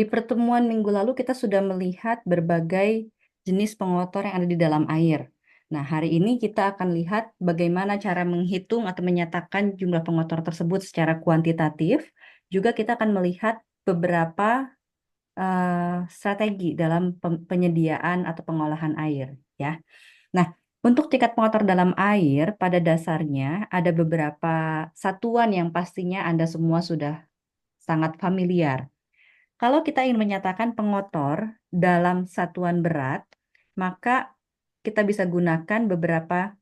Di pertemuan minggu lalu kita sudah melihat berbagai jenis pengotor yang ada di dalam air. Nah, hari ini kita akan lihat bagaimana cara menghitung atau menyatakan jumlah pengotor tersebut secara kuantitatif. Juga kita akan melihat beberapa strategi dalam penyediaan atau pengolahan air, ya. Nah, untuk tingkat pengotor dalam air pada dasarnya ada beberapa satuan yang pastinya Anda semua sudah sangat familiar. Kalau kita ingin menyatakan pengotor dalam satuan berat, maka kita bisa gunakan beberapa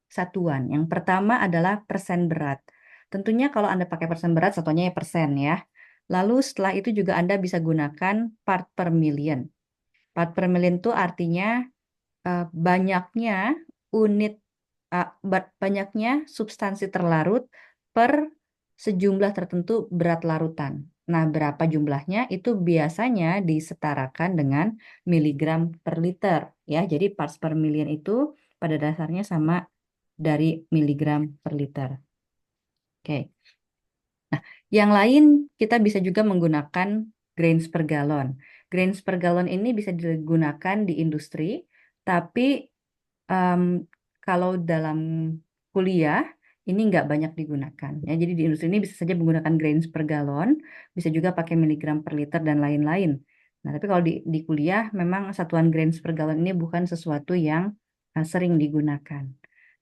satuan. Yang pertama adalah persen berat. Tentunya kalau Anda pakai persen berat, satuannya ya persen ya. Lalu setelah itu juga Anda bisa gunakan part per million. Part per million itu artinya banyaknya unit, banyaknya substansi terlarut per sejumlah tertentu berat larutan. Nah, berapa jumlahnya itu biasanya disetarakan dengan miligram per liter ya. Jadi parts per million itu pada dasarnya sama dari miligram per liter. Oke. Nah, yang lain kita bisa juga menggunakan grains per gallon. Grains per gallon ini bisa digunakan di industri, tapi em, kalau dalam kuliah ini nggak banyak digunakan. Ya, jadi di industri ini bisa saja menggunakan grains per gallon, bisa juga pakai miligram per liter dan lain-lain. Nah, tapi kalau di kuliah memang satuan grains per gallon ini bukan sesuatu yang sering digunakan.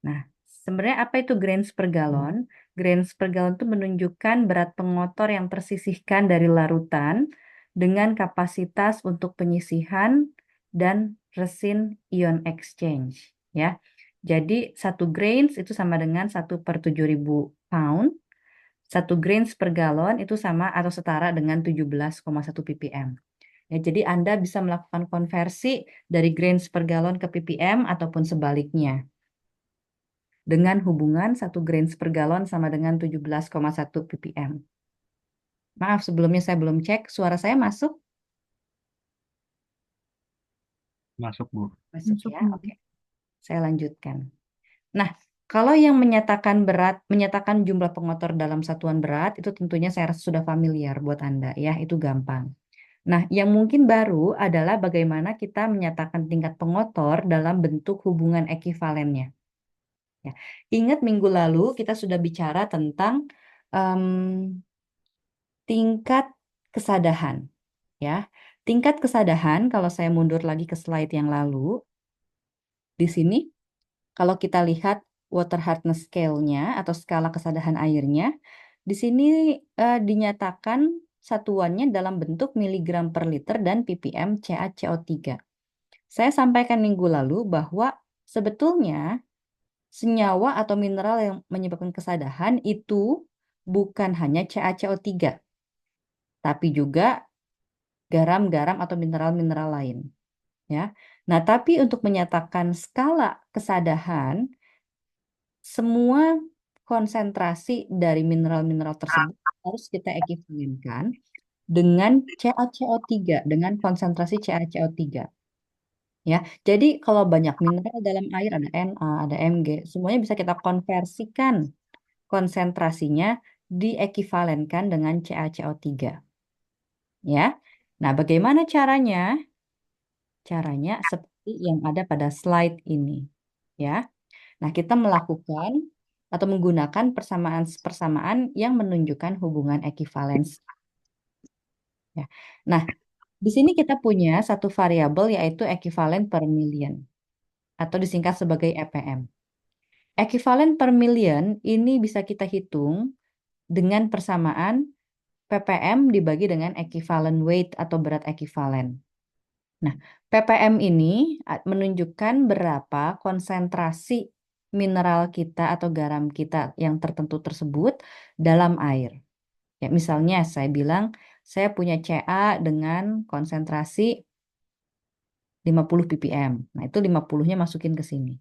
Nah, sebenarnya apa itu grains per gallon? Grains per gallon itu menunjukkan berat pengotor yang tersisihkan dari larutan dengan kapasitas untuk penyisihan dan resin ion exchange. Ya, jadi satu grains itu sama dengan 1/7.000 pound. Satu grains per gallon itu sama atau setara dengan 17,1 ppm. Ya, jadi Anda bisa melakukan konversi dari grains per gallon ke ppm ataupun sebaliknya dengan hubungan 1 grains per gallon sama dengan 17,1 ppm. Maaf, sebelumnya saya belum cek. Suara saya masuk? Masuk, Bu. Masuk ya, oke. Saya lanjutkan. Nah, kalau yang menyatakan berat, menyatakan jumlah pengotor dalam satuan berat, itu tentunya saya rasa sudah familiar buat Anda ya, itu gampang. Nah, yang mungkin baru adalah bagaimana kita menyatakan tingkat pengotor dalam bentuk hubungan ekuivalennya. Ya. Ingat minggu lalu kita sudah bicara tentang em, tingkat kesadahan, ya. Tingkat kesadahan, kalau saya mundur lagi ke slide yang lalu, di sini kalau kita lihat water hardness scale-nya atau skala kesadahan airnya, di sini dinyatakan satuannya dalam bentuk miligram per liter dan ppm CaCO3. Saya sampaikan minggu lalu bahwa sebetulnya senyawa atau mineral yang menyebabkan kesadahan itu bukan hanya CaCO3, tapi juga garam-garam atau mineral-mineral lain. Ya. Nah, tapi untuk menyatakan skala kesadahan, semua konsentrasi dari mineral-mineral tersebut harus kita ekuivalenkan dengan CaCO3, dengan konsentrasi CaCO3. Ya, jadi kalau banyak mineral dalam air ada Na, ada Mg, semuanya bisa kita konversikan konsentrasinya diekuivalenkan dengan CaCO3. Ya, nah bagaimana caranya? Caranya seperti yang ada pada slide ini. Ya, nah kita melakukan atau menggunakan persamaan-persamaan yang menunjukkan hubungan ekuivalensi. Ya. Nah, di sini kita punya satu variabel yaitu ekuivalen per million atau disingkat sebagai EPM. Ekuivalen per million ini bisa kita hitung dengan persamaan ppm dibagi dengan equivalent weight atau berat ekuivalen. Nah, ppm ini menunjukkan berapa konsentrasi mineral kita atau garam kita yang tertentu tersebut dalam air. Ya, misalnya saya bilang saya punya Ca dengan konsentrasi 50 ppm. Nah, itu 50-nya masukin ke sini,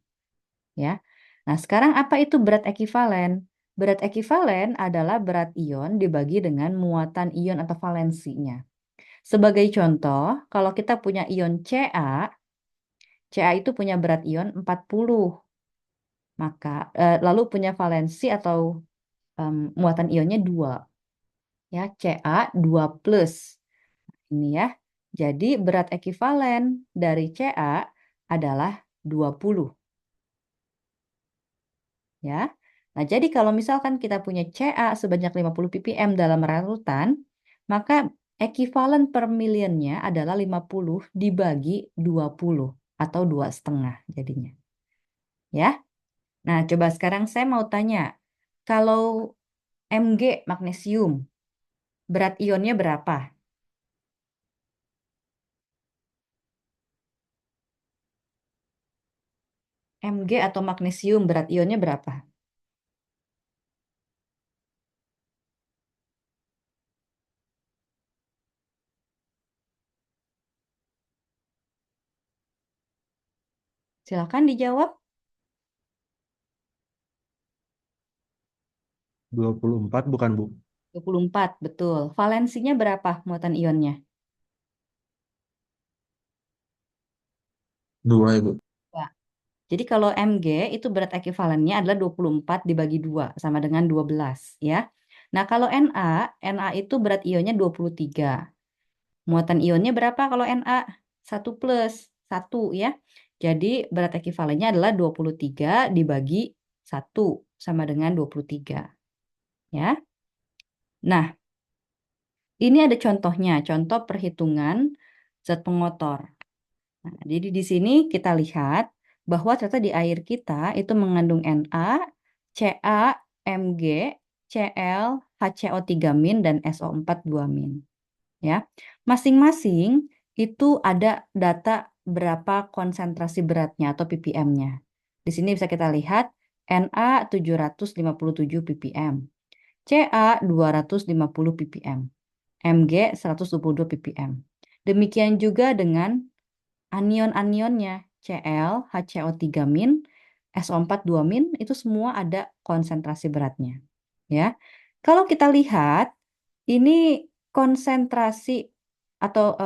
ya. Nah, sekarang apa itu berat ekuivalen? Berat ekuivalen adalah berat ion dibagi dengan muatan ion atau valensinya. Sebagai contoh, kalau kita punya ion Ca itu punya berat ion 40. Maka lalu punya valensi atau muatan ionnya 2. Ya, Ca 2 plus. Ini ya. Jadi berat ekivalen dari Ca adalah 20. Ya. Nah, jadi kalau misalkan kita punya Ca sebanyak 50 ppm dalam larutan, maka ekivalen per millionnya adalah 50 dibagi 20 atau 2,5 jadinya. Ya. Nah, coba sekarang saya mau tanya, kalau Mg magnesium, berat ionnya berapa? Mg atau magnesium berat ionnya berapa? Silakan dijawab. 24 bukan, Bu? 24, betul. Valensinya berapa muatan ionnya? 2, Ibu. Dua. Jadi kalau Mg itu berat ekivalennya adalah 24 dibagi 2 sama dengan 12 ya. Nah, kalau Na itu berat ionnya 23. Muatan ionnya berapa kalau Na? 1 plus 1 ya. Jadi berat ekivalennya adalah 23 dibagi 1 sama dengan 23 ya. Nah, ini ada contohnya, contoh perhitungan zat pengotor. Nah, jadi di sini kita lihat bahwa ternyata di air kita itu mengandung Na, Ca, Mg, Cl, HCO3- dan SO4 2-. Ya. Masing-masing itu ada data berapa konsentrasi beratnya atau ppm-nya. Di sini bisa kita lihat Na 757 ppm, Ca 250 ppm, Mg 122 ppm. Demikian juga dengan anion-anionnya Cl, HCO3-, SO4 2- itu semua ada konsentrasi beratnya. Ya. Kalau kita lihat ini konsentrasi atau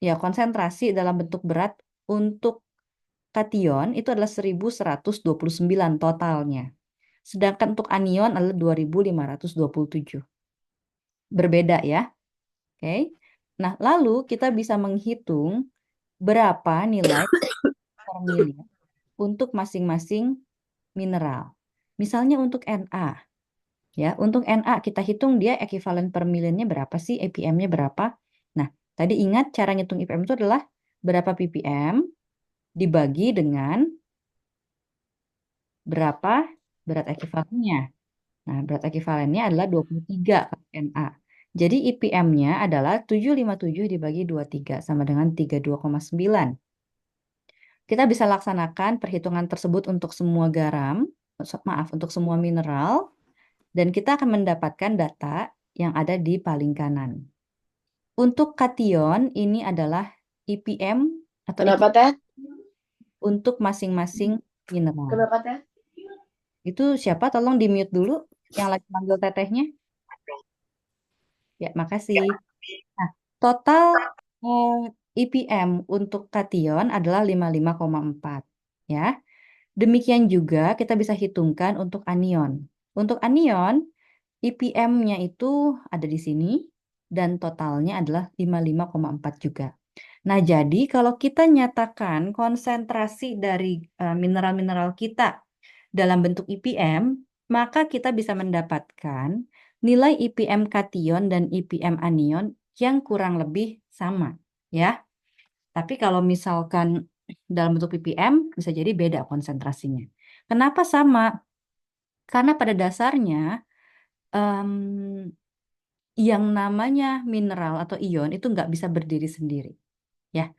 ya konsentrasi dalam bentuk berat untuk kation itu adalah 1129 totalnya. Sedangkan untuk anion adalah 2527. Berbeda ya. Oke. Nah, lalu kita bisa menghitung berapa nilai per miliar untuk masing-masing mineral. Misalnya untuk Na, ya, untuk Na kita hitung dia ekivalen per millionnya berapa sih, ppm-nya berapa? Nah, tadi ingat cara ngitung ppm itu adalah berapa ppm dibagi dengan berapa berat ekivalennya. Nah, berat ekivalennya adalah 23 Na. Jadi IPM-nya adalah 757 dibagi 23 sama dengan 32,9. Kita bisa laksanakan perhitungan tersebut untuk semua garam, maaf, untuk semua mineral, dan kita akan mendapatkan data yang ada di paling kanan. Untuk kation, ini adalah IPM atau Kenapa teh? untuk masing-masing mineral. Kenapa teh? Itu siapa? Tolong di-mute dulu yang lagi manggil tetehnya. Ya, makasih. Nah, total eh, IPM untuk kation adalah 55,4. Ya. Demikian juga kita bisa hitungkan untuk anion. Untuk anion, IPM-nya itu ada di sini dan totalnya adalah 55,4 juga. Nah, jadi kalau kita nyatakan konsentrasi dari mineral-mineral kita dalam bentuk IPM, maka kita bisa mendapatkan nilai IPM kation dan IPM anion yang kurang lebih sama, ya. Tapi kalau misalkan dalam bentuk ppm bisa jadi beda konsentrasinya. Kenapa sama? Karena pada dasarnya em, yang namanya mineral atau ion itu nggak bisa berdiri sendiri. Ya,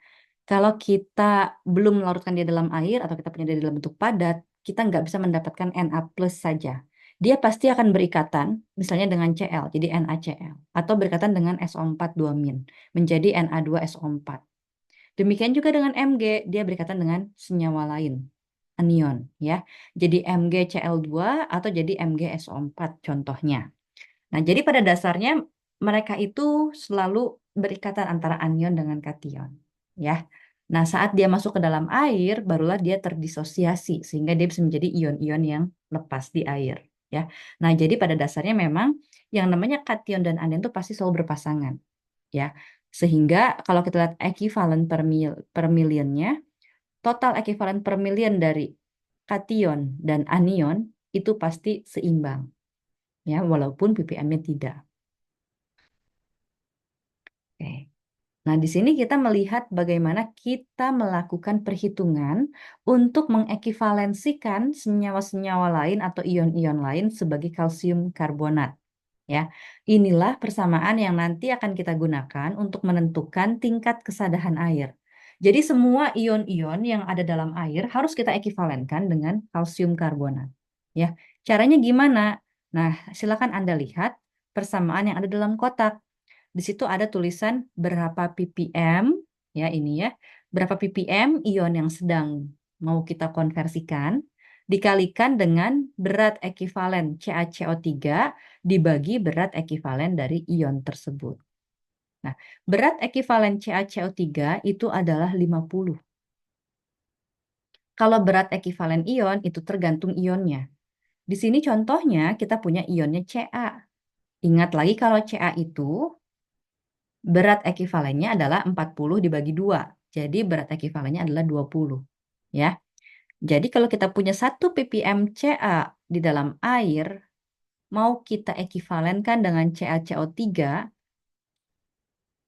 kalau kita belum melarutkan dia dalam air atau kita punya dia dalam bentuk padat, kita nggak bisa mendapatkan Na plus saja. Dia pasti akan berikatan, misalnya dengan Cl, jadi NaCl, atau berikatan dengan SO4 2- menjadi Na2SO4. Demikian juga dengan Mg, dia berikatan dengan senyawa lain, anion, ya. Jadi MgCl2 atau jadi MgSO4 contohnya. Nah, jadi pada dasarnya mereka itu selalu berikatan antara anion dengan kation, ya. Nah, saat dia masuk ke dalam air, barulah dia terdisosiasi sehingga dia bisa menjadi ion-ion yang lepas di air, ya. Nah, jadi pada dasarnya memang yang namanya kation dan anion itu pasti selalu berpasangan, ya. Sehingga kalau kita lihat ekivalen per millionnya, total ekivalen per million dari kation dan anion itu pasti seimbang, ya, walaupun ppm-nya tidak. Oke. Nah, di sini kita melihat bagaimana kita melakukan perhitungan untuk mengekivalensikan senyawa-senyawa lain atau ion-ion lain sebagai kalsium karbonat. Ya, inilah persamaan yang nanti akan kita gunakan untuk menentukan tingkat kesadahan air. Jadi semua ion-ion yang ada dalam air harus kita ekivalenkan dengan kalsium karbonat. Ya, caranya gimana? Nah, silakan Anda lihat persamaan yang ada dalam kotak. Di situ ada tulisan berapa ppm, ya ini ya, berapa ppm ion yang sedang mau kita konversikan, dikalikan dengan berat ekivalen CaCO3 dibagi berat ekivalen dari ion tersebut. Nah, berat ekivalen CaCO3 itu adalah 50. Kalau berat ekivalen ion itu tergantung ionnya. Di sini contohnya kita punya ionnya Ca. Ingat lagi kalau Ca itu berat ekivalennya adalah 40 dibagi 2. Jadi berat ekivalennya adalah 20. Ya. Jadi kalau kita punya 1 ppm Ca di dalam air, mau kita ekivalenkan dengan CaCO3,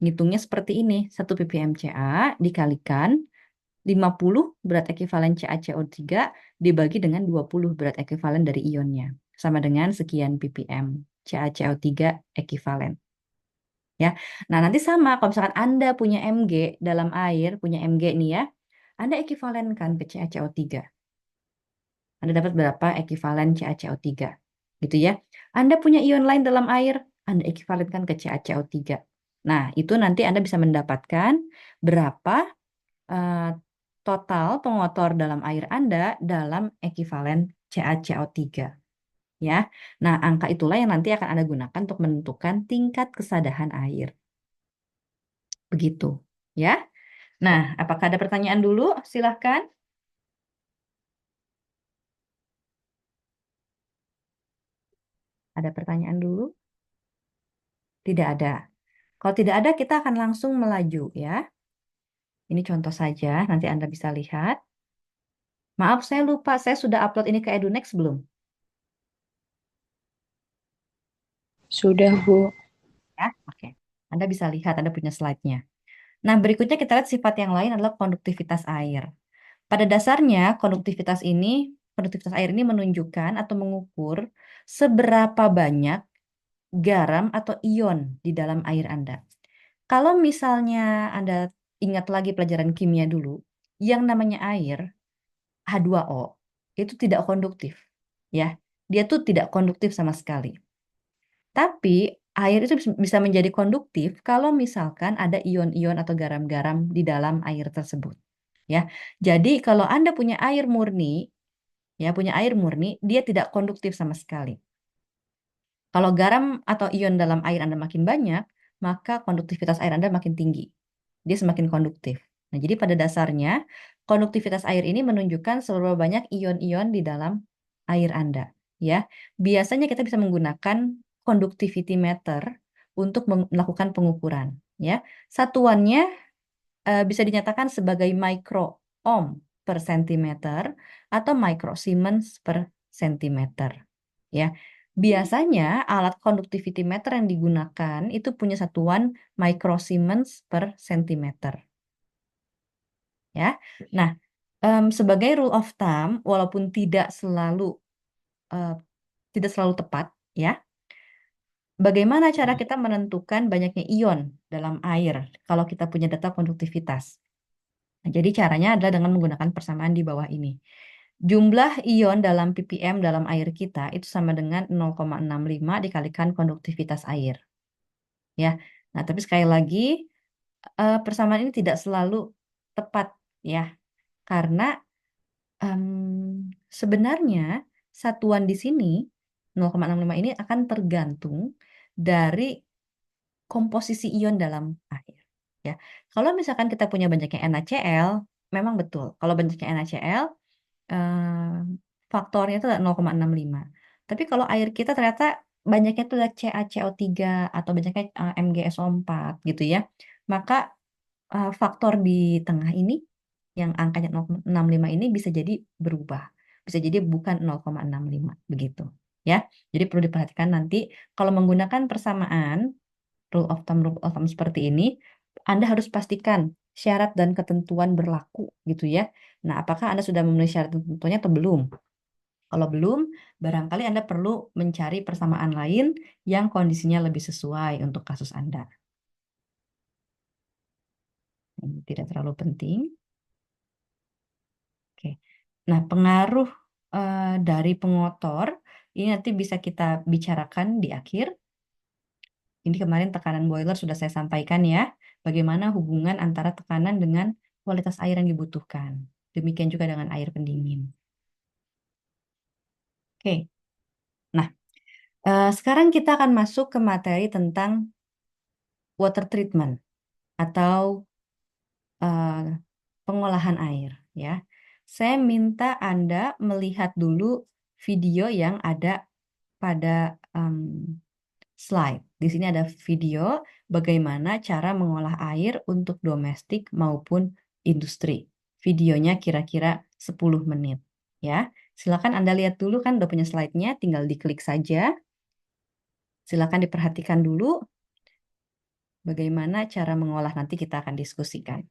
ngitungnya seperti ini. 1 ppm Ca dikalikan 50 berat ekivalen CaCO3 dibagi dengan 20 berat ekivalen dari ionnya. Sama dengan sekian ppm CaCO3 ekivalen. Ya. Nah, nanti sama kalau misalkan Anda punya Mg dalam air, punya Mg nih ya, Anda ekivalenkan ke CaCO3. Anda dapat berapa ekivalen CaCO3. Gitu ya. Anda punya ion lain dalam air, Anda ekivalenkan ke CaCO3. Nah, itu nanti Anda bisa mendapatkan berapa eh, total pengotor dalam air Anda dalam ekivalen CaCO3. Ya. Nah, angka itulah yang nanti akan Anda gunakan untuk menentukan tingkat kesadahan air. Begitu. Ya. Nah, apakah ada pertanyaan dulu? Silahkan. Ada pertanyaan dulu? Tidak ada. Kalau tidak ada, kita akan langsung melaju ya. Ini contoh saja, nanti Anda bisa lihat. Maaf, saya lupa. Saya sudah upload ini ke EduNext belum? Sudah, Bu. Ya, oke. Anda bisa lihat, Anda punya slide-nya. Nah, berikutnya kita lihat sifat yang lain adalah konduktivitas air. Pada dasarnya, konduktivitas air ini menunjukkan atau mengukur seberapa banyak garam atau ion di dalam air Anda. Kalau misalnya Anda ingat lagi pelajaran kimia dulu, yang namanya air, H2O, itu tidak konduktif. Ya, dia tuh tidak konduktif sama sekali. Tapi air itu bisa menjadi konduktif kalau misalkan ada ion-ion atau garam-garam di dalam air tersebut. Ya, jadi kalau Anda punya air murni, ya punya air murni, dia tidak konduktif sama sekali. Kalau garam atau ion dalam air Anda makin banyak, maka konduktivitas air Anda makin tinggi. Dia semakin konduktif. Nah, jadi pada dasarnya, konduktivitas air ini menunjukkan seberapa banyak ion-ion di dalam air Anda. Ya, biasanya kita bisa menggunakan conductivity meter untuk melakukan pengukuran. Ya, satuannya bisa dinyatakan sebagai microohm per centimeter atau microsiemens per centimeter. Ya, biasanya alat conductivity meter yang digunakan itu punya satuan microsiemens per centimeter. Ya, nah sebagai rule of thumb, walaupun eh, tidak selalu tepat, ya. Bagaimana cara kita menentukan banyaknya ion dalam air kalau kita punya data konduktivitas? Nah, jadi caranya adalah dengan menggunakan persamaan di bawah ini. Jumlah ion dalam ppm dalam air kita itu sama dengan 0,65 dikalikan konduktivitas air. Ya. Nah, tapi sekali lagi persamaan ini tidak selalu tepat ya. Karena sebenarnya satuan di sini 0,65 ini akan tergantung dari komposisi ion dalam air. Ya, kalau misalkan kita punya banyaknya NaCl, memang betul. Kalau banyaknya NaCl, faktornya itu 0,65. Tapi kalau air kita ternyata banyaknya itu adalah CaCO3 atau banyaknya MgSO4 gitu ya. maka faktor di tengah ini yang angkanya 0,65 ini bisa jadi berubah. Bisa jadi bukan 0,65 begitu. Ya, jadi perlu diperhatikan nanti kalau menggunakan persamaan rule of thumb seperti ini, Anda harus pastikan syarat dan ketentuan berlaku gitu ya. Nah, apakah Anda sudah memenuhi syarat dan ketentuannya atau belum? Kalau belum, barangkali Anda perlu mencari persamaan lain yang kondisinya lebih sesuai untuk kasus Anda. Ini tidak terlalu penting. Oke. Nah, pengaruh dari pengotor ini nanti bisa kita bicarakan di akhir. Ini kemarin tekanan boiler sudah saya sampaikan ya. Bagaimana hubungan antara tekanan dengan kualitas air yang dibutuhkan. Demikian juga dengan air pendingin. Oke. Nah, sekarang kita akan masuk ke materi tentang water treatment atau eh, pengolahan air ya. Saya minta Anda melihat dulu video yang ada pada slide. Di sini ada video bagaimana cara mengolah air untuk domestik maupun industri. Videonya kira-kira 10 menit ya. Silakan Anda lihat dulu kan udah punya slide-nya, tinggal diklik saja. Silakan diperhatikan dulu bagaimana cara mengolah, nanti kita akan diskusikan.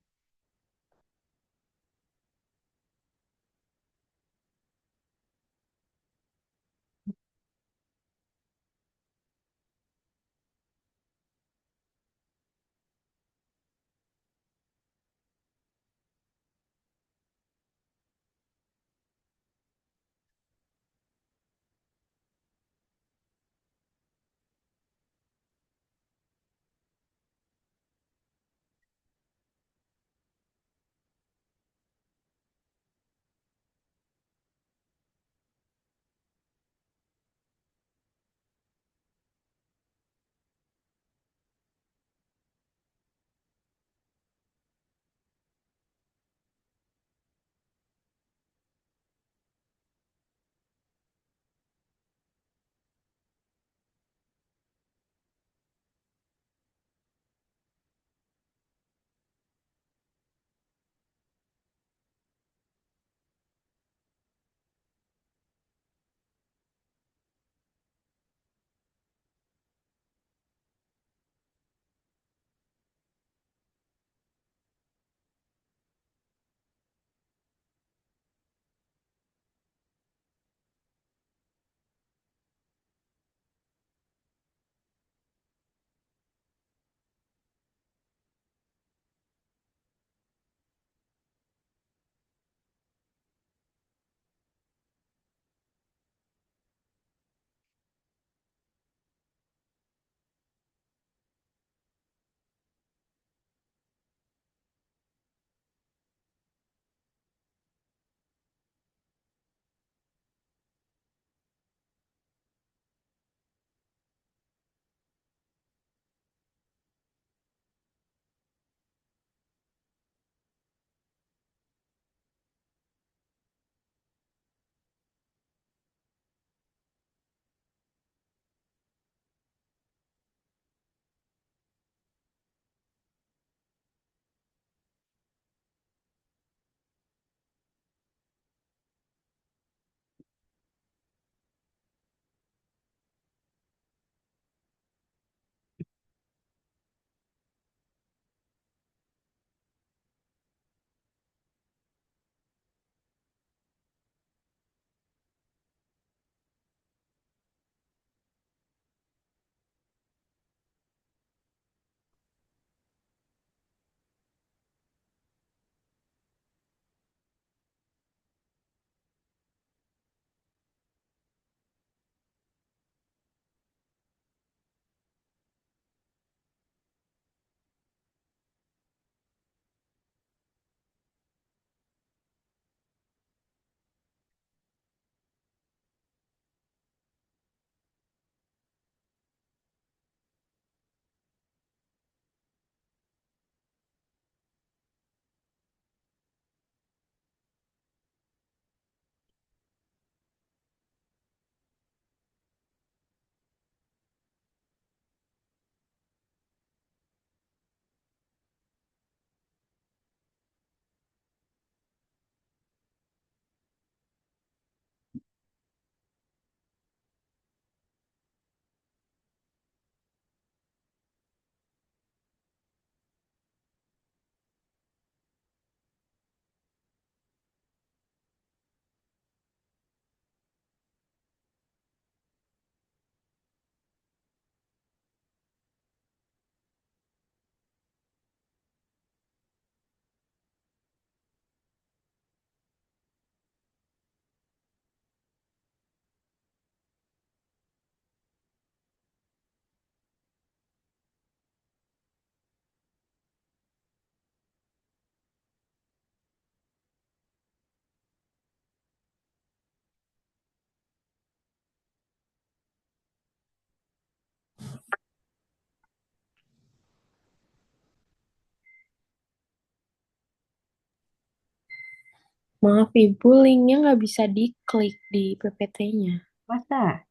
Maaf Ibu, linknya nggak bisa diklik di PPT-nya. Masa?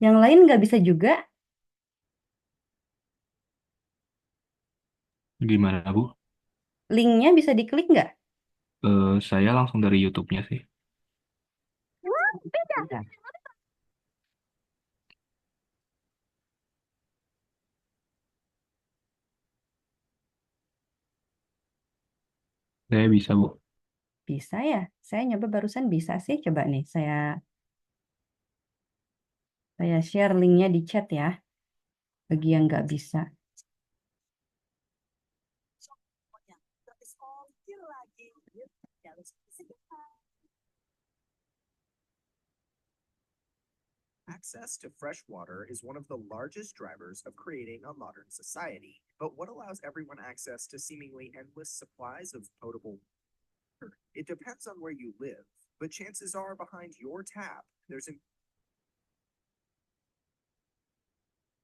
Yang lain nggak bisa juga? Gimana, Bu? Linknya bisa diklik nggak? Saya langsung dari YouTube-nya sih. Beda. Saya bisa, Bu. Bisa ya? Saya nyoba barusan bisa sih. Coba nih, saya share linknya di chat ya, bagi yang nggak bisa. Access to fresh water is one of the largest drivers of creating a modern society. But what allows everyone access to seemingly endless supplies of potable water? It depends on where you live, but chances are behind your tap, there's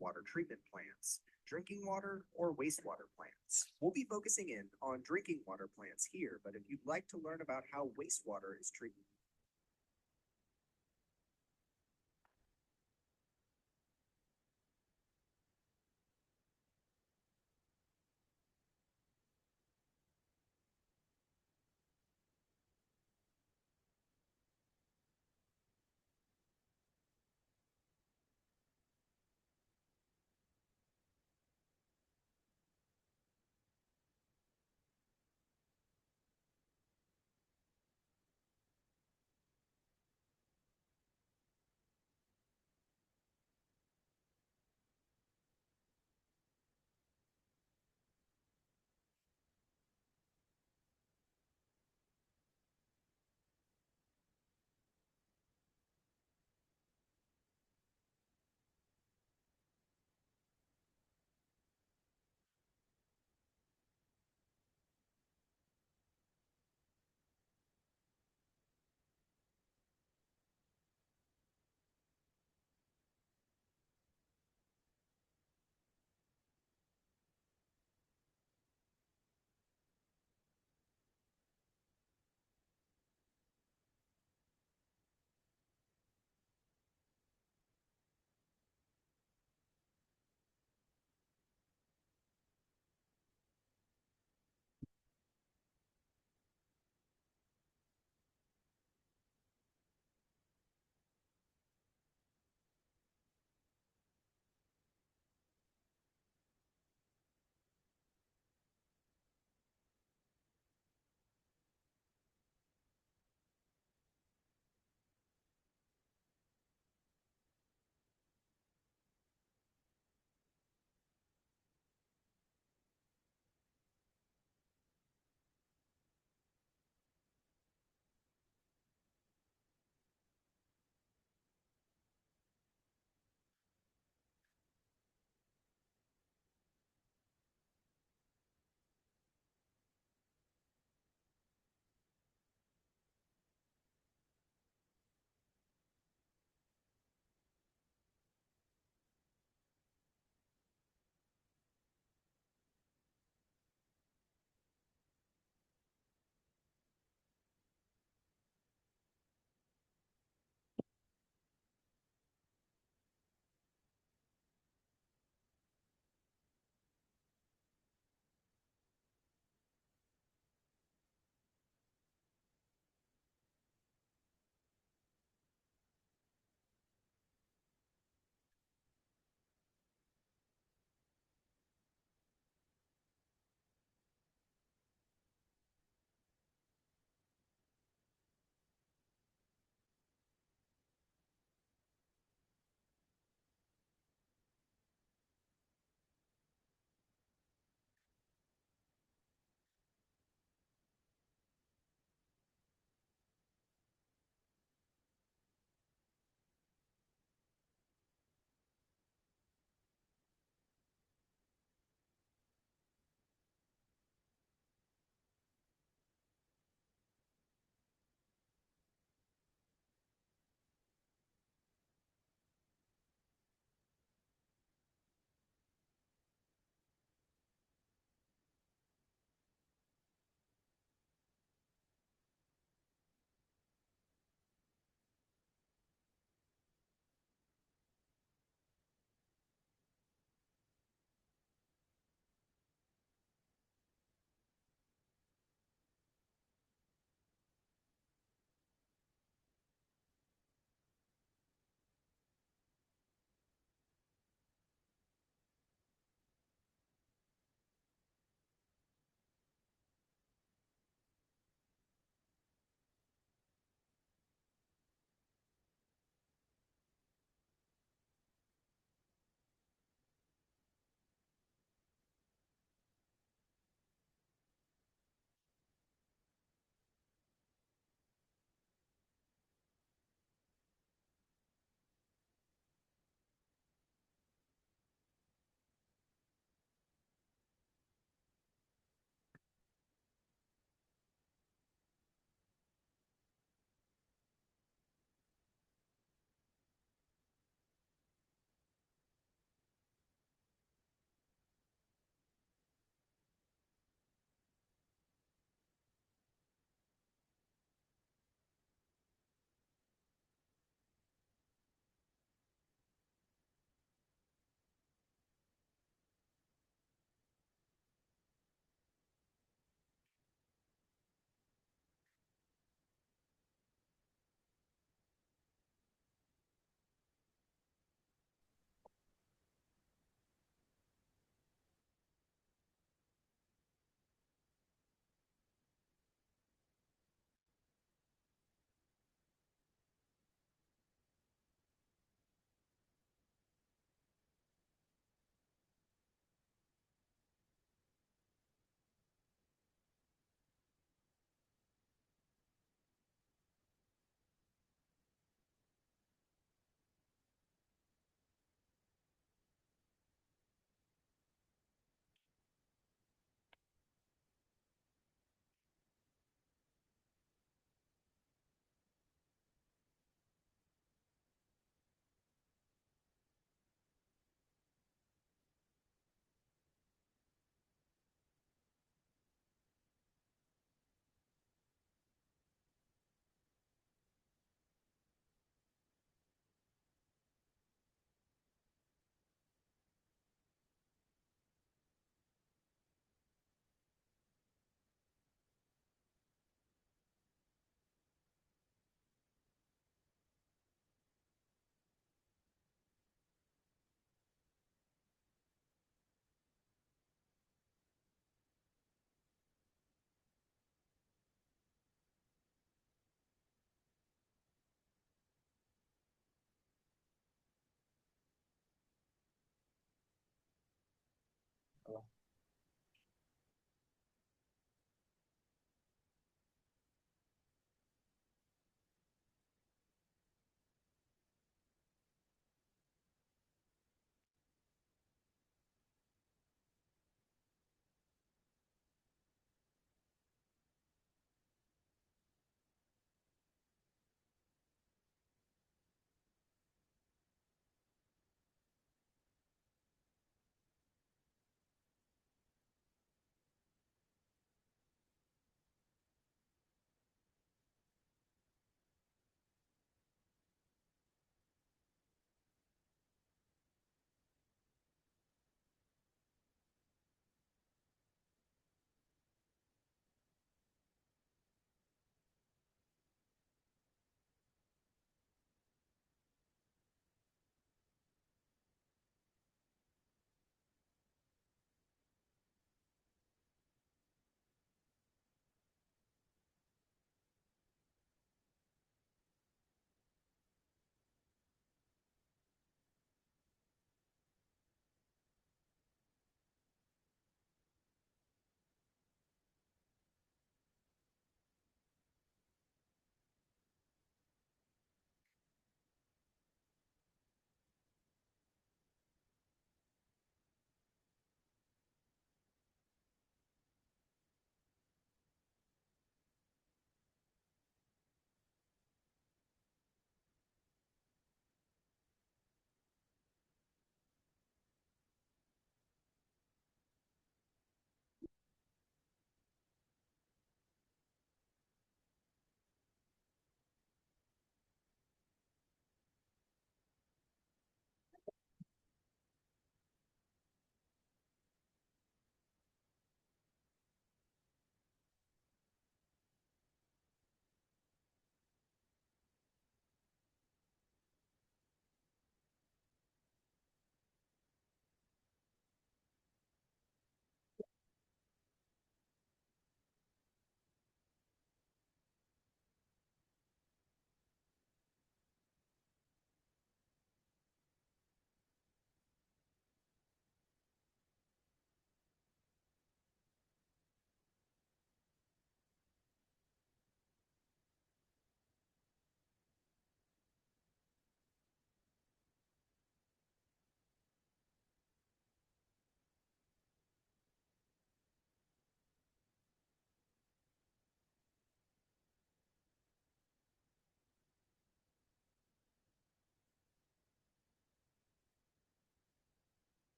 water treatment plants, drinking water, or wastewater plants. We'll be focusing in on drinking water plants here, but if you'd like to learn about how wastewater is treated,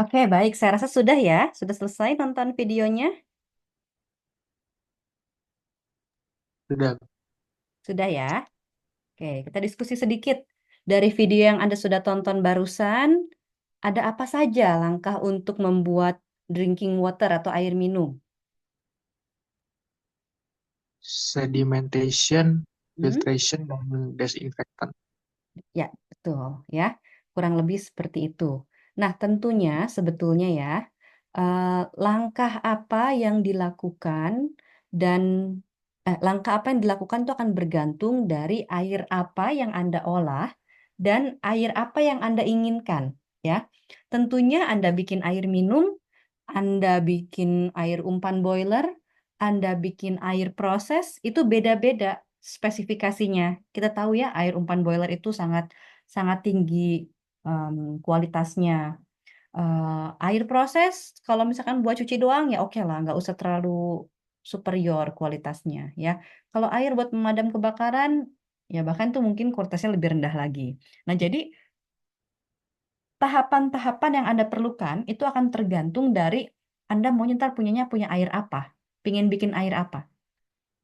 Oke, baik. Saya rasa sudah ya. Sudah selesai nonton videonya? Sudah. Sudah ya. Oke, kita diskusi sedikit. Dari video yang Anda sudah tonton barusan, ada apa saja langkah untuk membuat drinking water atau air minum? Sedimentation, Hmm? filtration, dan desinfektan. Ya, betul ya. Kurang lebih seperti itu. Nah, tentunya sebetulnya ya, langkah apa yang dilakukan dan langkah apa yang dilakukan itu akan bergantung dari air apa yang Anda olah dan air apa yang Anda inginkan, ya. Tentunya Anda bikin air minum, Anda bikin air umpan boiler, Anda bikin air proses, itu beda-beda spesifikasinya. Kita tahu ya, air umpan boiler itu sangat sangat tinggi kualitasnya. Air proses, kalau misalkan buat cuci doang ya oke lah, nggak usah terlalu superior kualitasnya ya. Kalau air buat memadam kebakaran, ya bahkan tuh mungkin kualitasnya lebih rendah lagi. Nah, jadi tahapan-tahapan yang Anda perlukan itu akan tergantung dari Anda mau ntar punya air apa, pingin bikin air apa.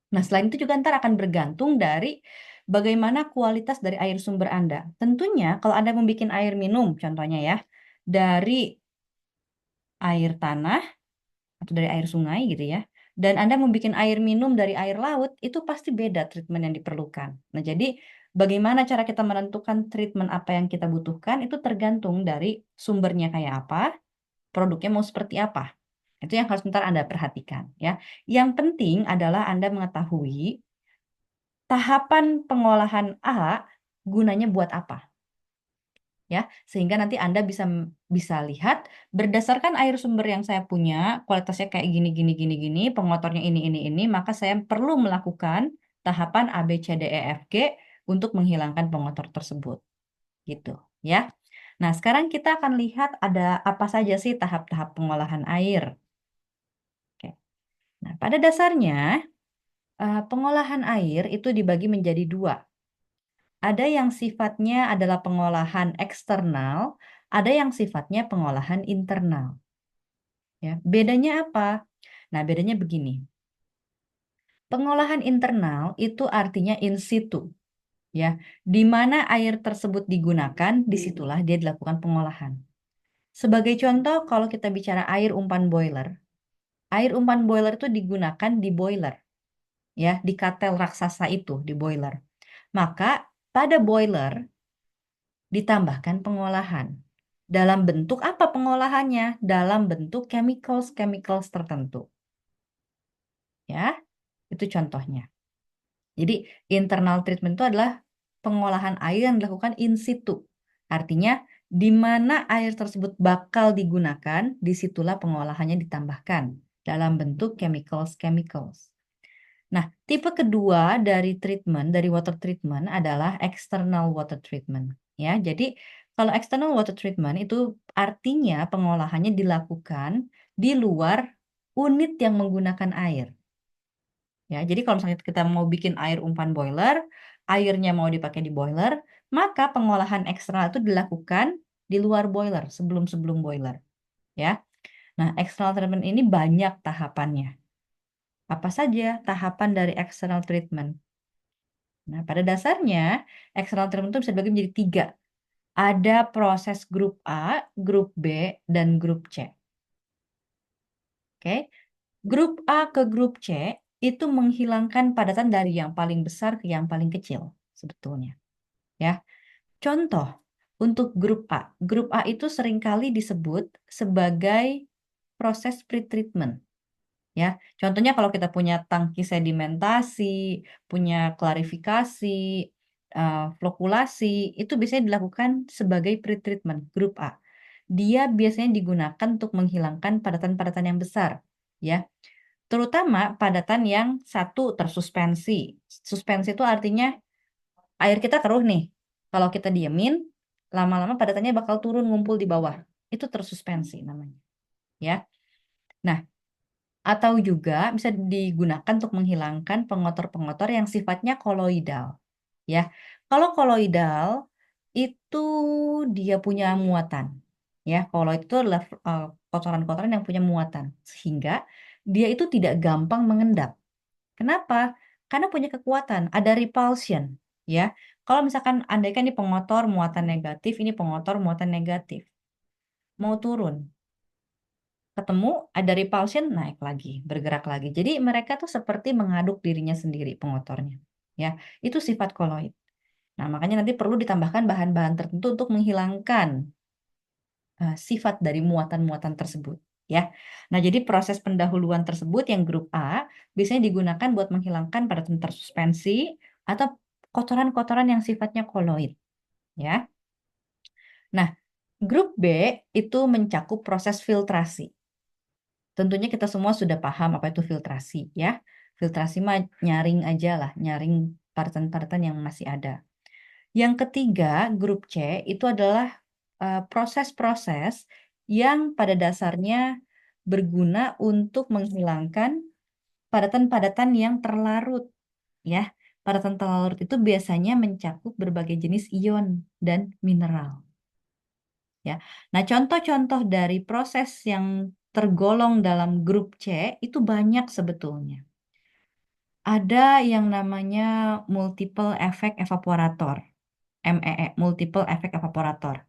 Nah, selain itu juga ntar akan bergantung dari bagaimana kualitas dari air sumber Anda. Tentunya kalau Anda mau bikin air minum, contohnya ya, dari air tanah atau dari air sungai gitu ya, dan Anda mau bikin air minum dari air laut, itu pasti beda treatment yang diperlukan. Nah, jadi bagaimana cara kita menentukan treatment apa yang kita butuhkan, itu tergantung dari sumbernya kayak apa, produknya mau seperti apa. Itu yang harus ntar Anda perhatikan ya. Yang penting adalah Anda mengetahui tahapan pengolahan A gunanya buat apa ya, sehingga nanti Anda bisa lihat berdasarkan air sumber yang saya punya kualitasnya kayak gini gini gini gini, pengotornya ini, maka saya perlu melakukan tahapan A B C D E F G untuk menghilangkan pengotor tersebut gitu ya. Nah, sekarang kita akan lihat ada apa saja sih tahap-tahap pengolahan air. Oke. Nah, pada dasarnya pengolahan air itu dibagi menjadi dua. Ada yang sifatnya adalah pengolahan eksternal, ada yang sifatnya pengolahan internal. Ya, bedanya apa? Nah, bedanya begini. Pengolahan internal itu artinya in situ, ya. Di mana air tersebut digunakan, disitulah dia dilakukan pengolahan. Sebagai contoh, kalau kita bicara air umpan boiler itu digunakan di boiler, ya, di katel raksasa itu, di boiler. Maka pada boiler ditambahkan pengolahan. Dalam bentuk apa pengolahannya? Dalam bentuk chemicals tertentu. Ya, itu contohnya. Jadi internal treatment itu adalah pengolahan air yang dilakukan in situ. Artinya di mana air tersebut bakal digunakan, disitulah pengolahannya ditambahkan dalam bentuk chemicals. Nah, tipe kedua dari water treatment adalah external water treatment. Ya, jadi kalau external water treatment itu artinya pengolahannya dilakukan di luar unit yang menggunakan air. Ya, jadi kalau misalnya kita mau bikin air umpan boiler, airnya mau dipakai di boiler, maka pengolahan eksternal itu dilakukan di luar boiler, sebelum boiler. Ya, nah external treatment ini banyak tahapannya. Apa saja tahapan dari external treatment? Nah, pada dasarnya, external treatment itu bisa dibagi menjadi tiga. Ada proses grup A, grup B, dan grup C. Oke, grup A ke grup C itu menghilangkan padatan dari yang paling besar ke yang paling kecil, sebetulnya. Ya, contoh untuk grup A itu seringkali disebut sebagai proses pretreatment. Ya, contohnya kalau kita punya tangki sedimentasi, punya klarifikasi, flokulasi, itu biasanya dilakukan sebagai pretreatment grup A. Dia biasanya digunakan untuk menghilangkan padatan-padatan yang besar, ya. Terutama padatan yang satu tersuspensi. Suspensi itu artinya air kita keruh nih. Kalau kita diemin, lama-lama padatannya bakal turun ngumpul di bawah. Itu tersuspensi namanya, ya. Nah, atau juga bisa digunakan untuk menghilangkan pengotor-pengotor yang sifatnya koloidal. Ya, kalau koloidal itu dia punya muatan. Ya, koloid itu adalah kotoran-kotoran yang punya muatan, sehingga dia itu tidak gampang mengendap. Kenapa? Karena punya kekuatan, ada repulsion. Ya, kalau misalkan andaikan ini pengotor muatan negatif, ini pengotor muatan negatif, mau turun, ketemu ada repulsion, naik lagi, bergerak lagi. Jadi mereka tuh seperti mengaduk dirinya sendiri pengotornya. Ya, itu sifat koloid. Nah, makanya nanti perlu ditambahkan bahan-bahan tertentu untuk menghilangkan sifat dari muatan-muatan tersebut. Ya, nah jadi proses pendahuluan tersebut yang grup A biasanya digunakan buat menghilangkan padatan tersuspensi atau kotoran-kotoran yang sifatnya koloid. Ya, nah grup B itu mencakup proses filtrasi. Tentunya kita semua sudah paham apa itu filtrasi, ya. Filtrasi mah nyaring aja lah, nyaring partan-partan yang masih ada. Yang ketiga, grup C itu adalah proses-proses yang pada dasarnya berguna untuk menghilangkan padatan-padatan yang terlarut, ya. Padatan terlarut itu biasanya mencakup berbagai jenis ion dan mineral, ya. Nah, contoh-contoh dari proses yang tergolong dalam grup C itu banyak sebetulnya. Ada yang namanya multiple effect evaporator, MEE, multiple effect evaporator.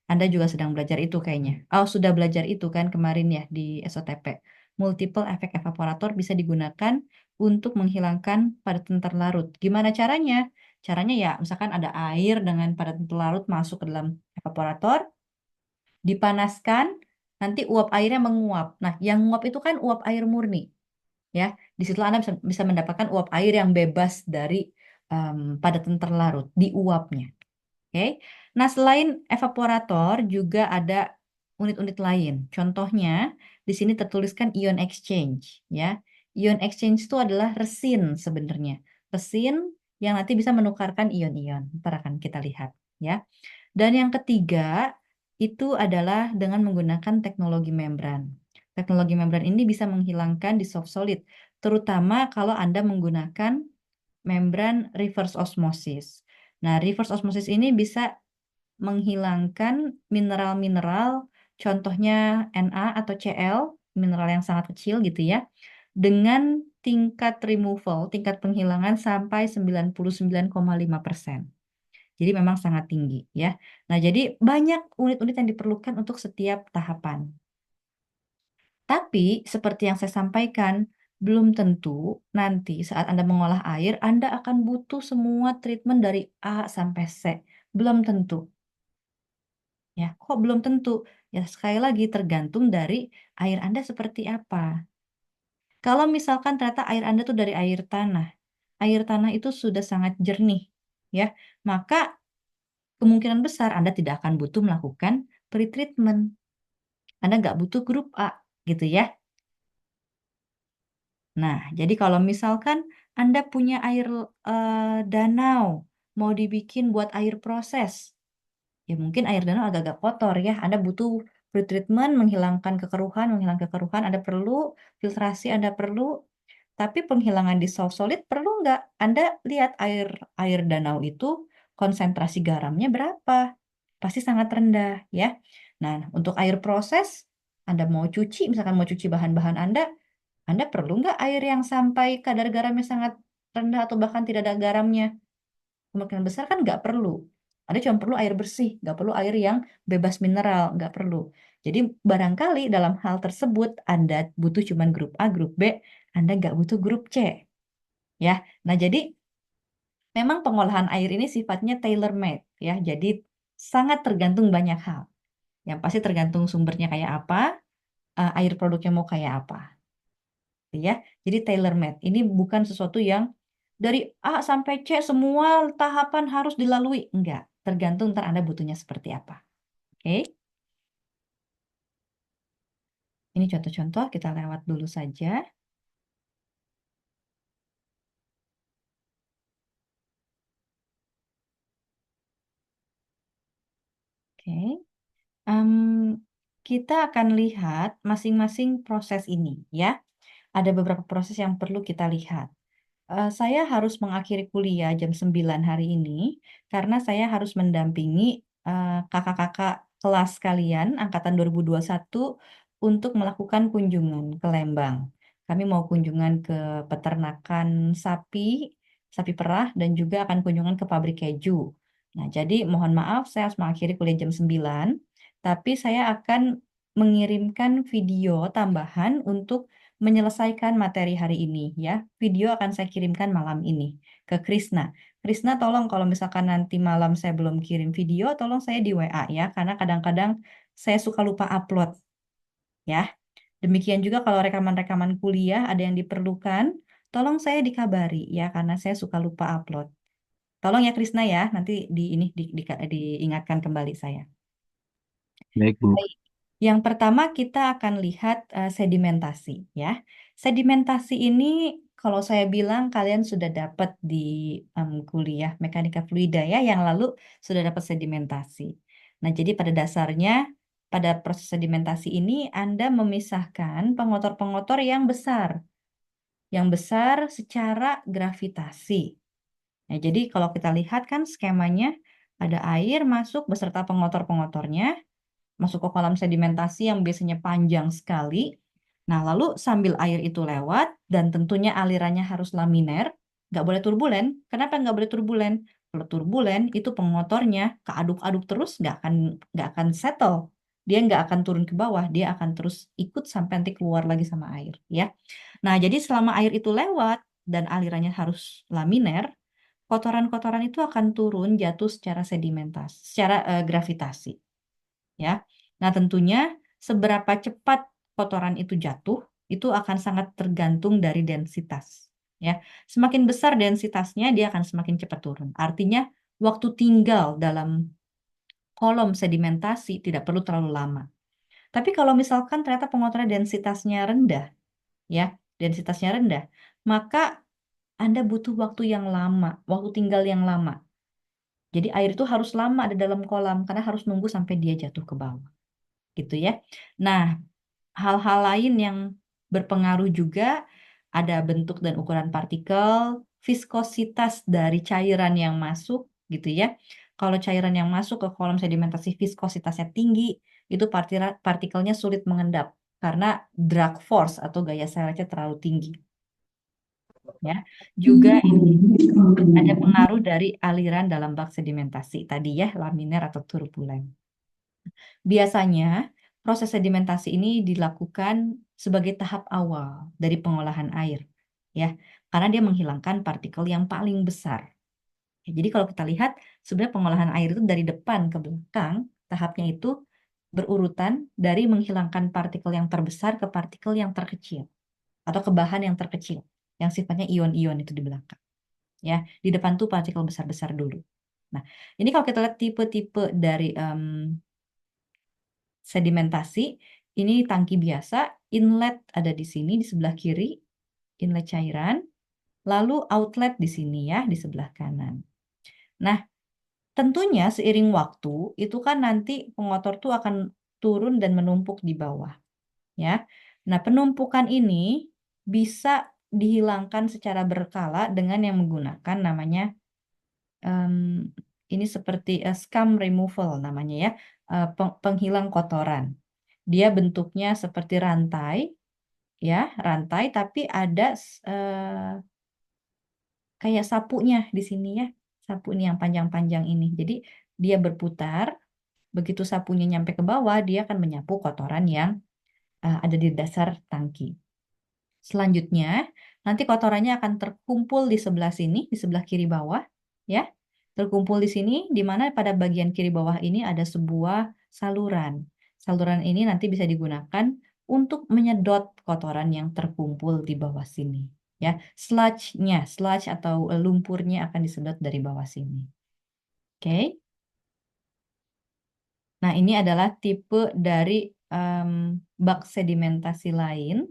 Anda juga sedang belajar itu kayaknya. Oh, sudah belajar itu kan kemarin ya di SOTP. Multiple effect evaporator bisa digunakan untuk menghilangkan padatan terlarut. Gimana caranya? Caranya ya, misalkan ada air dengan padatan terlarut masuk ke dalam evaporator, dipanaskan, nanti uap airnya menguap. Nah, yang menguap itu kan uap air murni, ya. Di situ Anda bisa mendapatkan uap air yang bebas dari padatan terlarut di uapnya. Oke. Nah, selain evaporator juga ada unit-unit lain. Contohnya di sini tertuliskan ion exchange, ya. Ion exchange itu adalah resin sebenarnya. Resin yang nanti bisa menukarkan ion-ion. Ntar akan kita lihat, ya. Dan yang ketiga itu adalah dengan menggunakan teknologi membran. Teknologi membran ini bisa menghilangkan dissolved solid, terutama kalau Anda menggunakan membran reverse osmosis. Nah, reverse osmosis ini bisa menghilangkan mineral-mineral, contohnya Na atau Cl, mineral yang sangat kecil gitu ya, dengan tingkat removal, tingkat penghilangan sampai 99,5%. Jadi memang sangat tinggi ya. Nah, jadi banyak unit-unit yang diperlukan untuk setiap tahapan. Tapi seperti yang saya sampaikan, belum tentu nanti saat Anda mengolah air, Anda akan butuh semua treatment dari A sampai C. Belum tentu. Ya, kok belum tentu? Ya, sekali lagi tergantung dari air Anda seperti apa. Kalau misalkan ternyata air Anda tuh dari air tanah itu sudah sangat jernih, ya, maka kemungkinan besar Anda tidak akan butuh melakukan pretreatment. Anda nggak butuh grup A, gitu ya. Nah, jadi kalau misalkan Anda punya air danau, mau dibikin buat air proses, ya mungkin air danau agak-agak kotor ya. Anda butuh pretreatment, menghilangkan kekeruhan, Anda perlu filtrasi, Anda perlu. Tapi penghilangan dissolved solid perlu nggak? Anda lihat air danau itu konsentrasi garamnya berapa? Pasti sangat rendah ya. Nah, untuk air proses, Anda mau cuci, misalkan mau cuci bahan-bahan Anda perlu nggak air yang sampai kadar garamnya sangat rendah atau bahkan tidak ada garamnya? Kemungkinan besar kan nggak perlu. Anda cuma perlu air bersih, nggak perlu air yang bebas mineral, nggak perlu. Jadi barangkali dalam hal tersebut Anda butuh cuma grup A, grup B, Anda nggak butuh grup C. Ya, nah jadi memang pengolahan air ini sifatnya tailor-made, ya. Jadi sangat tergantung banyak hal. Yang pasti tergantung sumbernya kayak apa, air produknya mau kayak apa, ya. Jadi tailor-made. Ini bukan sesuatu yang dari A sampai C semua tahapan harus dilalui. Enggak, tergantung ntar Anda butuhnya seperti apa. Oke. Ini contoh-contoh, kita lewat dulu saja. Oke. Em, kita akan lihat masing-masing proses ini, ya. Ada beberapa proses yang perlu kita lihat. Saya harus mengakhiri kuliah jam 9 hari ini karena saya harus mendampingi kakak-kakak kelas kalian angkatan 2021 untuk melakukan kunjungan ke Lembang. Kami mau kunjungan ke peternakan sapi, sapi perah, dan juga akan kunjungan ke pabrik keju. Nah, jadi mohon maaf saya harus mengakhiri kuliah jam 9, tapi saya akan mengirimkan video tambahan untuk menyelesaikan materi hari ini ya. Video akan saya kirimkan malam ini ke Krisna. Krisna, tolong kalau misalkan nanti malam saya belum kirim video, tolong saya di WA ya, karena kadang-kadang saya suka lupa upload ya. Demikian juga kalau rekaman-rekaman kuliah ada yang diperlukan, tolong saya dikabari ya, karena saya suka lupa upload. Tolong ya Krisna ya, nanti diingatkan kembali saya. Baik, Bu. Baik. Yang pertama kita akan lihat sedimentasi ya. Sedimentasi ini kalau saya bilang kalian sudah dapat di kuliah mekanika fluida ya, yang lalu sudah dapat sedimentasi. Nah, jadi pada dasarnya pada proses sedimentasi ini Anda memisahkan pengotor-pengotor yang besar secara gravitasi. Nah, jadi kalau kita lihat kan skemanya ada air masuk beserta pengotor-pengotornya masuk ke kolam sedimentasi yang biasanya panjang sekali. Nah, lalu sambil air itu lewat, dan tentunya alirannya harus laminer, nggak boleh turbulen. Kenapa nggak boleh turbulen? Kalau turbulen, itu pengotornya keaduk-aduk terus, nggak akan settle. Dia nggak akan turun ke bawah, dia akan terus ikut sampai nanti keluar lagi sama air. Ya. Nah, jadi selama air itu lewat, dan alirannya harus laminer, kotoran-kotoran itu akan turun jatuh secara sedimentasi, secara gravitasi ya. Nah, tentunya seberapa cepat kotoran itu jatuh itu akan sangat tergantung dari densitas ya. Semakin besar densitasnya dia akan semakin cepat turun. Artinya waktu tinggal dalam kolom sedimentasi tidak perlu terlalu lama. Tapi kalau misalkan ternyata pengotoran densitasnya rendah ya, densitasnya rendah, maka Anda butuh waktu yang lama, waktu tinggal yang lama. Jadi air itu harus lama ada dalam kolam karena harus nunggu sampai dia jatuh ke bawah gitu ya. Nah, hal-hal lain yang berpengaruh juga ada bentuk dan ukuran partikel, viskositas dari cairan yang masuk gitu ya. Kalau cairan yang masuk ke kolom sedimentasi viskositasnya tinggi, itu partikelnya sulit mengendap karena drag force atau gaya seretnya terlalu tinggi. Ya, juga ini ada pengaruh dari aliran dalam bak sedimentasi tadi ya, laminer atau turbulen. Biasanya, proses sedimentasi ini dilakukan sebagai tahap awal dari pengolahan air, ya, karena dia menghilangkan partikel yang paling besar. Ya, jadi kalau kita lihat, sebenarnya pengolahan air itu dari depan ke belakang, tahapnya itu berurutan dari menghilangkan partikel yang terbesar ke partikel yang terkecil, atau ke bahan yang terkecil, yang sifatnya ion-ion itu di belakang. Ya, di depan tuh partikel besar-besar dulu. Nah, ini kalau kita lihat tipe-tipe dari sedimentasi, ini tangki biasa, inlet ada di sini di sebelah kiri, inlet cairan, lalu outlet di sini ya, di sebelah kanan. Nah, tentunya seiring waktu, itu kan nanti pengotor tuh akan turun dan menumpuk di bawah. Ya. Nah, penumpukan ini bisa dihilangkan secara berkala dengan yang menggunakan namanya, ini seperti scum removal namanya ya, penghilang kotoran. Dia bentuknya seperti rantai, ya, rantai, tapi ada kayak sapunya di sini ya, sapu ini yang panjang-panjang ini. Jadi dia berputar, begitu sapunya nyampe ke bawah, dia akan menyapu kotoran yang ada di dasar tangki. Selanjutnya, nanti kotorannya akan terkumpul di sebelah sini, di sebelah kiri bawah, ya. Terkumpul di sini, di mana pada bagian kiri bawah ini ada sebuah saluran. Saluran ini nanti bisa digunakan untuk menyedot kotoran yang terkumpul di bawah sini. Ya, sludge atau lumpurnya akan disedot dari bawah sini. Oke. Nah, ini adalah tipe dari bak sedimentasi lain.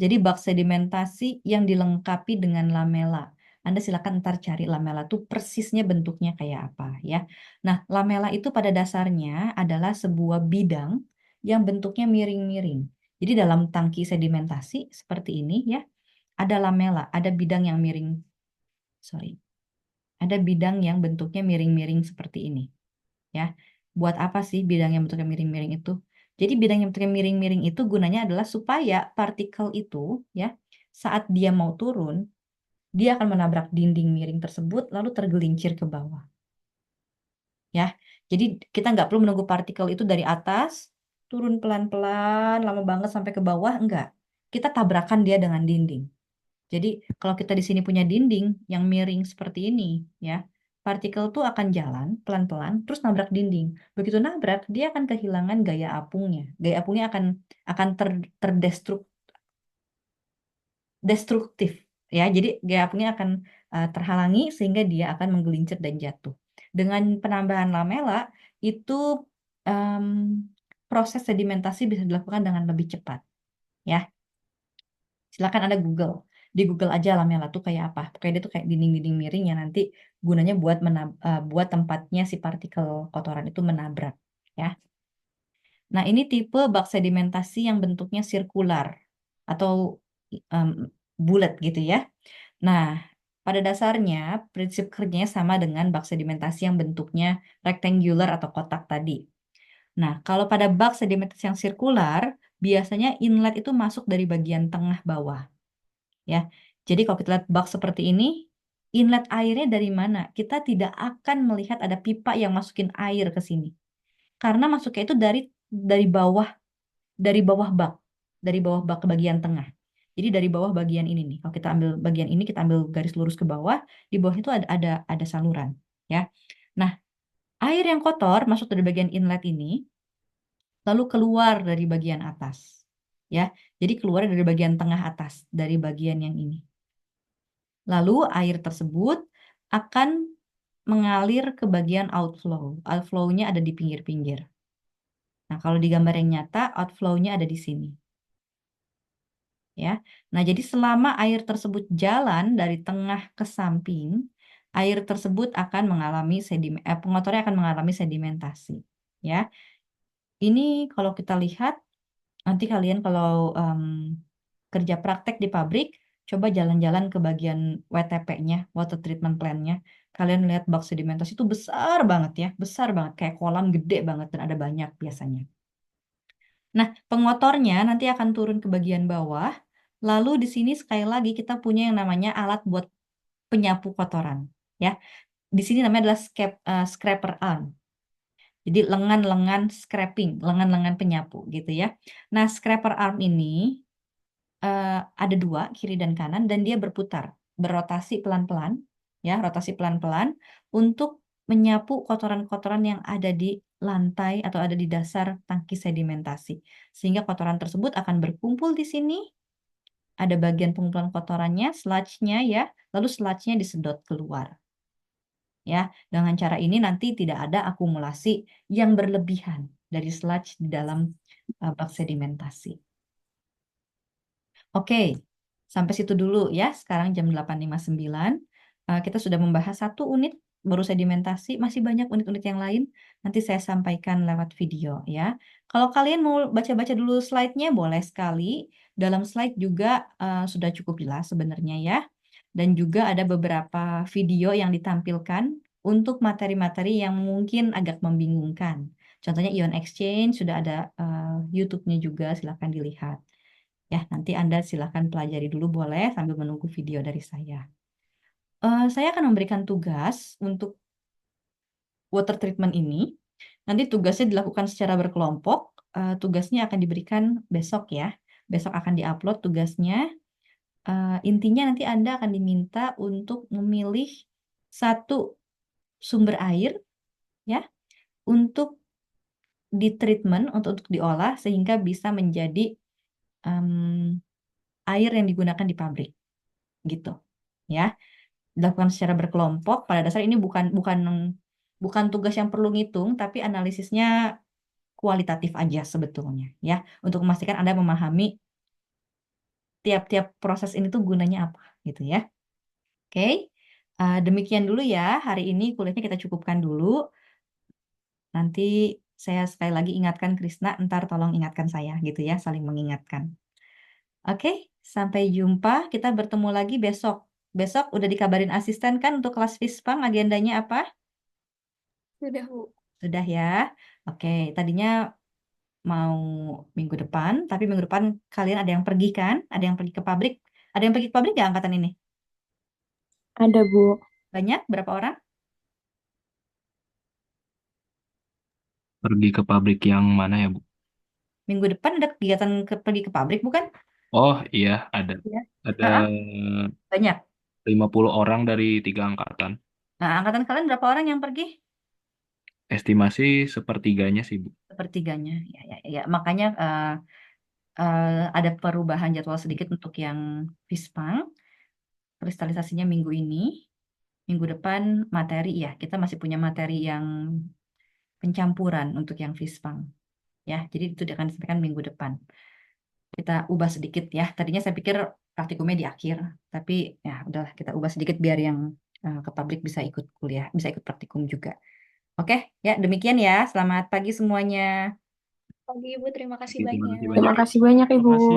Jadi bak sedimentasi yang dilengkapi dengan lamela. Anda silakan ntar cari lamela itu persisnya bentuknya kayak apa ya. Nah, lamela itu pada dasarnya adalah sebuah bidang yang bentuknya miring-miring. Jadi dalam tangki sedimentasi seperti ini ya, ada lamela, ada bidang yang miring. Sorry. Ada bidang yang bentuknya miring-miring seperti ini. Ya. Buat apa sih bidang yang bentuknya miring-miring itu? Jadi bidang yang bentuknya miring-miring itu gunanya adalah supaya partikel itu ya saat dia mau turun, dia akan menabrak dinding miring tersebut lalu tergelincir ke bawah. Ya, jadi kita nggak perlu menunggu partikel itu dari atas turun pelan-pelan lama banget sampai ke bawah, enggak. Kita tabrakan dia dengan dinding. Jadi kalau kita di sini punya dinding yang miring seperti ini, ya, partikel tuh akan jalan pelan-pelan terus nabrak dinding. Begitu nabrak, dia akan kehilangan gaya apungnya. Gaya apungnya akan destruktif, ya. Jadi gaya apungnya akan terhalangi sehingga dia akan menggelincir dan jatuh. Dengan penambahan lamela itu em, proses sedimentasi bisa dilakukan dengan lebih cepat, ya. Silakan Anda Google. Di Google aja lamela tuh kayak apa. Pokoknya dia tuh kayak dinding-dinding miring yang nanti gunanya buat tempatnya si partikel kotoran itu menabrak, ya. Nah, ini tipe bak sedimentasi yang bentuknya sirkular atau em, bulat gitu ya. Nah, pada dasarnya prinsip kerjanya sama dengan bak sedimentasi yang bentuknya rectangular atau kotak tadi. Nah, kalau pada bak sedimentasi yang sirkular, biasanya inlet itu masuk dari bagian tengah bawah, ya. Jadi kalau kita lihat bak seperti ini, inlet airnya dari mana? Kita tidak akan melihat ada pipa yang masukin air ke sini. Karena masuknya itu dari bawah, dari bawah bak ke bagian tengah. Jadi dari bawah bagian ini nih. Kalau kita ambil bagian ini, kita ambil garis lurus ke bawah, di bawah itu ada saluran, ya. Nah, air yang kotor masuk dari bagian inlet ini, lalu keluar dari bagian atas, ya. Jadi keluar dari bagian tengah atas, dari bagian yang ini. Lalu air tersebut akan mengalir ke bagian outflow. Outflow-nya ada di pinggir-pinggir. Nah, kalau di gambar yang nyata, outflow-nya ada di sini. Ya. Nah, jadi selama air tersebut jalan dari tengah ke samping, air tersebut akan mengalami pengotornya akan mengalami sedimentasi. Ya. Ini kalau kita lihat, nanti kalian kalau kerja praktek di pabrik, coba jalan-jalan ke bagian WTP-nya, Water Treatment Plant-nya. Kalian lihat bak sedimentasi itu besar banget ya, besar banget, kayak kolam gede banget dan ada banyak biasanya. Nah, pengotornya nanti akan turun ke bagian bawah. Lalu di sini sekali lagi kita punya yang namanya alat buat penyapu kotoran, ya. Di sini namanya adalah scraper arm. Jadi lengan-lengan scraping, lengan-lengan penyapu gitu ya. Nah, scraper arm ini ada dua, kiri dan kanan, dan dia berputar, berotasi pelan-pelan, ya, rotasi pelan-pelan untuk menyapu kotoran-kotoran yang ada di lantai atau ada di dasar tangki sedimentasi. Sehingga kotoran tersebut akan berkumpul di sini, ada bagian pengumpulan kotorannya, sludge-nya ya, lalu sludge-nya disedot keluar. Ya, dengan cara ini nanti tidak ada akumulasi yang berlebihan dari sludge di dalam bak sedimentasi. Oke, sampai situ dulu ya. Sekarang jam 8.59. Kita sudah membahas satu unit baru sedimentasi, masih banyak unit-unit yang lain. Nanti saya sampaikan lewat video ya. Kalau kalian mau baca-baca dulu slide-nya, boleh sekali. Dalam slide juga sudah cukup jelas sebenarnya ya. Dan juga ada beberapa video yang ditampilkan untuk materi-materi yang mungkin agak membingungkan. Contohnya ion exchange, sudah ada YouTube-nya juga, silahkan dilihat. Ya, nanti Anda silahkan pelajari dulu boleh sambil menunggu video dari saya. Saya akan memberikan tugas untuk water treatment ini. Nanti tugasnya dilakukan secara berkelompok. Tugasnya akan diberikan besok ya. Besok akan diupload tugasnya. Intinya nanti Anda akan diminta untuk memilih satu sumber air ya untuk ditreatment, untuk diolah sehingga bisa menjadi air yang digunakan di pabrik gitu ya. Dilakukan secara berkelompok. Pada dasar ini bukan tugas yang perlu ngitung, tapi analisisnya kualitatif aja sebetulnya ya, untuk memastikan Anda memahami tiap-tiap proses ini tuh gunanya apa gitu ya. Oke. Demikian dulu ya hari ini, kuliahnya kita cukupkan dulu. Nanti saya sekali lagi ingatkan Krisna, ntar tolong ingatkan saya gitu ya, saling mengingatkan. Oke, sampai jumpa. Kita bertemu lagi besok. Besok udah dikabarin asisten kan untuk kelas Fispang agendanya apa? Sudah, Bu. Sudah ya. Oke, tadinya mau minggu depan, tapi minggu depan kalian ada yang pergi kan? Ada yang pergi ke pabrik? Ada yang pergi ke pabrik nggak angkatan ini? Ada, Bu. Banyak? Berapa orang? Pergi ke pabrik yang mana ya, Bu? Minggu depan ada kegiatan pergi ke pabrik, bukan? Oh iya, ada. Iya. Ada Heeh, banyak. 50 orang dari 3 angkatan. Nah, angkatan kalian berapa orang yang pergi? Estimasi sepertiganya sih, Bu. Sepertiganya. Ya, ya, ya. Makanya ada perubahan jadwal sedikit untuk yang Fispang. Kristalisasinya minggu ini. Minggu depan materi ya. Kita masih punya materi yang pencampuran untuk yang Fispang. Ya, jadi itu akan disampaikan minggu depan. Kita ubah sedikit ya. Tadinya saya pikir praktikumnya di akhir, tapi ya udahlah kita ubah sedikit biar yang ke pabrik bisa ikut kuliah, bisa ikut praktikum juga. Oke, ya demikian ya. Selamat pagi semuanya. Pagi, Ibu. Terima kasih Terima kasih banyak. banyak. Terima kasih banyak, Ibu. Terima kasih.